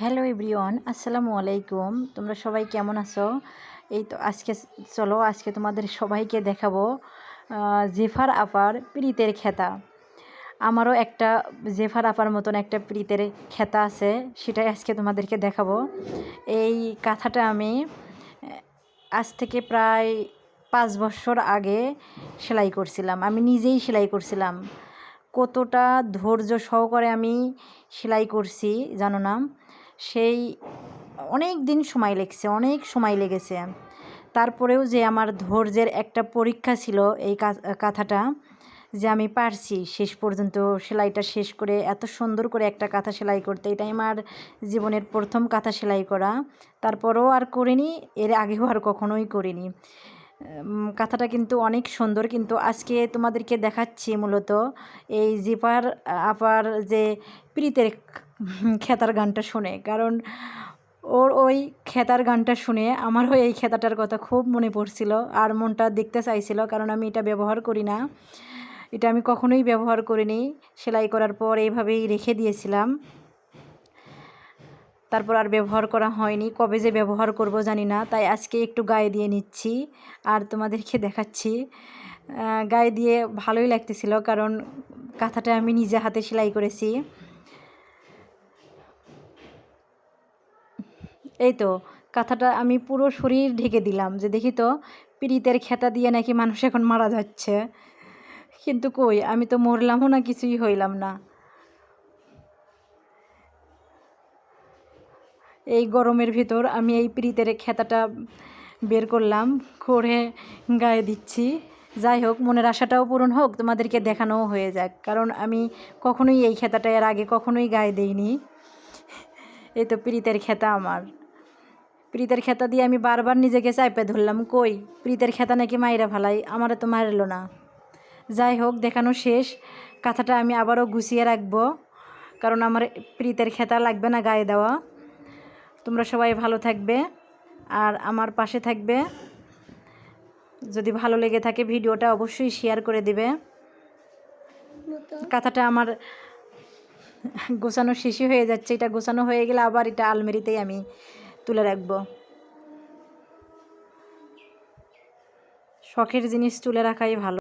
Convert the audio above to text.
Hello everyone, আসসালামু আলাইকুম। তোমরা সবাই কেমন আছো? এই তো আজকে তোমাদের সবাইকে দেখাবো জেফার আপার প্রীতের খেতা। আমারও একটা জেফার আপার মতন একটা প্রীতের খেতা আছে, সেটাই আজকে তোমাদেরকে দেখাবো। এই কাঁথাটা আমি আজ থেকে প্রায় 5 বছর আগে সেলাই করছিলাম। আমি নিজেই সেলাই করছিলাম। কতটা ধৈর্য সহকারে আমি সেলাই করছি জানো না। সেই অনেক দিন সময় লেগেছে। তারপরেও যে আমার ধৈর্যের একটা পরীক্ষা ছিল এই কাঁথাটা, যে আমি পারছি শেষ পর্যন্ত সেলাইটা শেষ করে এত সুন্দর করে একটা কাঁথা সেলাই করতে। এটাই আমার জীবনের প্রথম কাঁথা সেলাই করা। তারপরও আর করিনি, এর আগেও আর কখনোই করিনি। কাঁথাটা কিন্তু অনেক সুন্দর, কিন্তু আজকে তোমাদেরকে দেখাচ্ছি মূলত এই জেফার আপার যে প্রীতের খেতার গানটা শুনে। কারণ ওর ওই খেতার গানটা শুনে আমারও এই খেতাটার কথা খুব মনে পড়ছিল আর মনটা দেখতে চাইছিল। কারণ আমি এটা ব্যবহার করি না, এটা আমি কখনোই ব্যবহার করিনি। সেলাই করার পর এইভাবেই রেখে দিয়েছিলাম, তারপর আর ব্যবহার করা হয়নি। কবে যে ব্যবহার করব জানি না, তাই আজকে একটু গায়ে দিয়ে নিচ্ছি আর তোমাদেরকে দেখাচ্ছি। গায়ে দিয়ে ভালোই লাগতেছিল, কারণ কাঁথাটা আমি নিজে হাতে সেলাই করেছি। এই তো কাঁথাটা আমি পুরো শরীর ঢেকে দিলাম, যে দেখি তো প্রীতের খেতা দিয়ে নাকি মানুষ এখন মারা যাচ্ছে। কিন্তু কই, আমি তো মরলামও না, কিছুই হইলাম না। এই গরমের ভিতর আমি এই প্রীতের খেতাটা বের করলাম, করে গায়ে দিচ্ছি। যাই হোক, মনের আশাটাও পূরণ হোক, তোমাদেরকে দেখানোও হয়ে যাক। কারণ আমি কখনোই এই খেতাটা এর আগে কখনোই গায়ে দিইনি। এই তো প্রীতের খেতা আমার। প্রীতের খেতা দিয়ে আমি বারবার নিজেকে চাইপে ধরলাম, কই প্রীতের খেতা নাকি মাইরা ফালাই, আমারে তো মারলো না। যাই হোক, দেখানো শেষ। কাঁথাটা আমি আবারও গুছিয়ে রাখবো, কারণ আমার প্রীতের খেতা লাগবে না গায়ে দেওয়া। তোমরা সবাই ভালো থাকবে আর আমার পাশে থাকবে। যদি ভালো লেগে থাকে ভিডিওটা অবশ্যই শেয়ার করে দিবে। কাঁথাটা আমার গোছানো শেষই হয়ে যাচ্ছে। এটা গোছানো হয়ে গেলে আবার এটা আলমারিতেই আমি তুলে রাখবো। শখের জিনিস তুলে রাখাই ভালো।